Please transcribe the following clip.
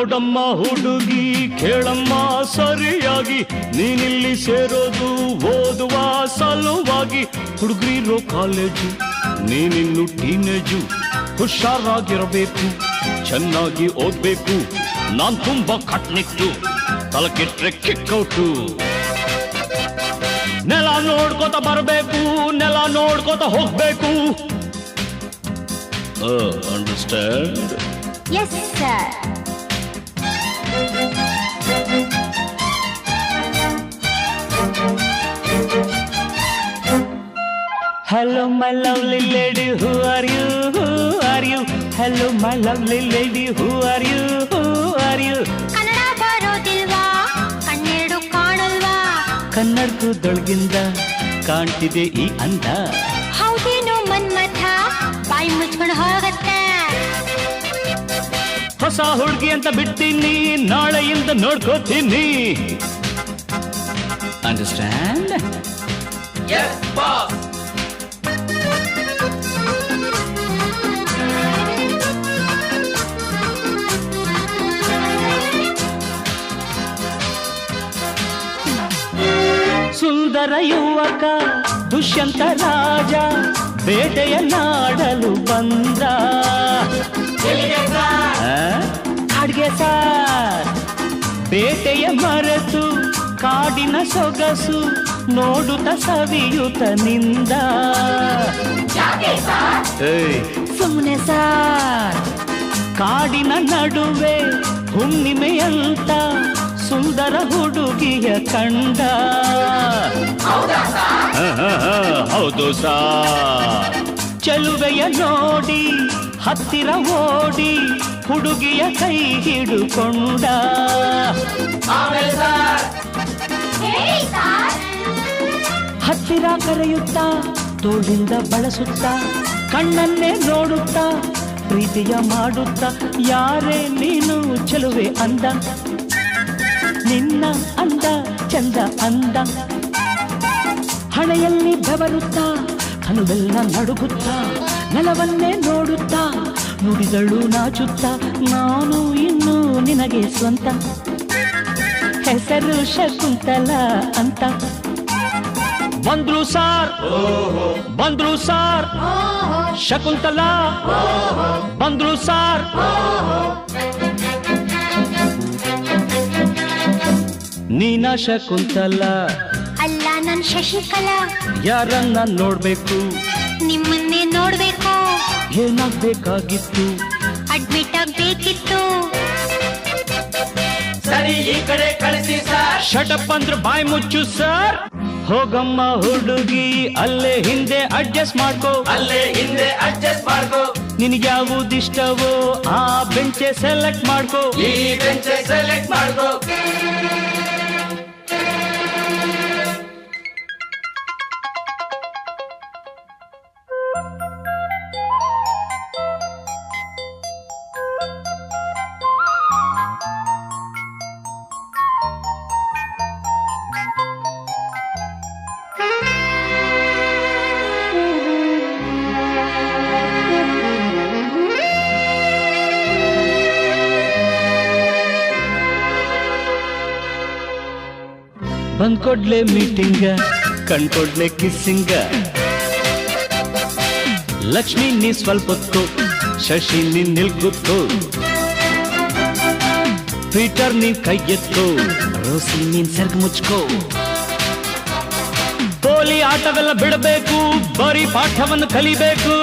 ನೋಡಮ್ಮ ಹುಡುಗಿ ಕೇಳಮ್ಮ ಸರಿಯಾಗಿ, ನೀನಿಲ್ಲಿ ಸೇರೋದು ಓದುವ ಸಲುವಾಗಿ. ಹುಡುಗರಿರೋ ಕಾಲೇಜು, ನೀನಿನ್ನು ಟೀನೇಜು. ಹುಷಾರಾಗಿರಬೇಕು, ಚೆನ್ನಾಗಿ ಓದ್ಬೇಕು. ನಾನ್ ತುಂಬಾ ಕಟ್ನಿಟ್ಟು, ತಲಕೆಟ್ರೆ ಕಿಕ್ಕೌಟು. ನೆಲ ನೋಡ್ಕೋತ ಬರಬೇಕು, ನೆಲ ನೋಡ್ಕೋತ ಹೋಗ್ಬೇಕು. Understand? Yes sir. Hello my lovely lady, who are you? Who are you? Hello my lovely lady, who are you? Who are you? Kannada ಬರೋದಿಲ್ವಾ, ಕಣ್ಣೆರಡು ಕಾಣಲ್ವಾ? ಕನ್ನಡದೊಳಗಿಂದ ಕಾಣ್ತಿದೆ ಈ ಅಂದ. ಹೌದೇನೋ ಮನ್ಮಥ, ಬಾಯಿ ಮುಚ್ಕೊಂಡು ಹೋಗತ್ತೆ. ಹೊಸ ಹುಡುಗಿ ಅಂತ ಬಿಡ್ತೀನಿ, ನಾಳೆಯಿಂದ ನೋಡ್ಕೋತೀನಿ. ಅಂಡರ್ಸ್ಟ್ಯಾಂಡ್? Yes, boss. ಸುಂದರ ಯುವಕ ದುಷ್ಯಂತ ರಾಜ ಬೇಟೆಯನ್ನಾಡಲು ಬಂದ. ಕಾಡ್ಗೆ ಸಾರ್ ಬೇಟೆಯ ಮರೆತು ಕಾಡಿನ ಸೊಗಸು ನೋಡುತ್ತ ಸವಿಯುತ ನಿಂದ. ಸುಮ್ಮನೆ ಸಾರ್ ಕಾಡಿನ ನಡುವೆ ಹುಣ್ಣಿಮೆಯಂತ ಸುಂದರ ಹುಡುಗಿಯ ಕಂಡ. ಹೌದು ಸಾರ್. ಚೆಲುವೆಯ ನೋಡಿ ಹತ್ತಿರ ಓಡಿ ಹುಡುಗಿಯ ಕೈ ಹಿಡುಕೊಂಡ. ಹತ್ತಿರ ಕರೆಯುತ್ತಾ ತೋಳಿಂದ ಬಳಸುತ್ತಾ ಕಣ್ಣನ್ನೇ ನೋಡುತ್ತಾ ಪ್ರೀತಿಯ ಮಾಡುತ್ತಾ, ಯಾರೇ ನೀನು ಚೆಲುವೆ ಅಂದ, ನಿನ್ನ ಅಂದ ಚಂದ ಅಂದ. ಹಣೆಯಲ್ಲಿ ಬೆವರುತ್ತಾ ಕನುವೆಲ್ಲ ನಡುಗುತ್ತಾ ನೆಲವನ್ನೇ ನೋಡುತ್ತಾ ನುಡಿದಳು ನಾಚುತ್ತಾ, ನಾನು ಇನ್ನು ನಿನಗೆ ಸ್ವಂತ. ಹೆಸರು ಶಕುಂತಲ ಅಂತ. ಬಂದ್ರು ಸಾರ್, ಬಂದ್ರು ಸಾರ್, ಶಕುಂತಲ ಬಂದ್ರು ಸಾರ್. ನೀನ ಶಕುಂತಲ ಅಲ್ಲ, ನನ್ ಶಶಿಕಲಾ. ಯಾರನ್ನ ನೋಡ್ಬೇಕು, ನಿಮ್ಮನ್ನೇ ನೋಡ್ಬೇಕು. ಏನಾಗ್ಬೇಕಾಗಿತ್ತು, ಅಡ್ಮಿಟ್ ಆಗ್ಬೇಕಿತ್ತು. ಸರಿ ಈ ಕಡೆ ಕಳಿಸಿ ಸರ್. ಶಟಪ್ ಅಂದ್ರೆ ಬಾಯಿ ಮುಚ್ಚು ಸರ್. ಹೋಗಮ್ಮ ಹುಡುಗಿ ಅಲ್ಲೇ ಹಿಂದೆ ಅಡ್ಜಸ್ಟ್ ಮಾಡ್ಕೋ, ಅಲ್ಲೇ ಹಿಂದೆ ಅಡ್ಜಸ್ಟ್ ಮಾಡ್ಕೋ. ನಿನಗೆ ಯಾವುದಿಷ್ಟವೋ ಆ ಬೆಂಚೆ ಸೆಲೆಕ್ಟ್ ಮಾಡ್ಕೋ. ಈ ಬೆಂಚ್ ಸೆಲೆಕ್ಟ್ ಮಾಡ್ಕೋ. ಬಂದ್ಕೊಡ್ಲೆ ಮೀಟಿಂಗ, ಕಣ್ಕೊಡ್ಲೆ ಕಿಸ್ಸಿಂಗ. ಲಕ್ಷ್ಮಿ ನೀ ಸ್ವಲ್ಪ ಹೊತ್ಕೋ, ಶಶಿ ನೀನ್ ನಿಲ್ಕುತ್ಕೋ. ಪೀಟರ್ ನೀನ್ ಕೈ ಎತ್ಕೋ, ರೋಸಿ ನೀನ್ ಸರ್ಗ್ ಮುಚ್ಕೋ. ಪೋಲಿ ಆಟವೆಲ್ಲ ಬಿಡಬೇಕು, ಬರೀ ಪಾಠವನ್ನು ಕಲಿಬೇಕು.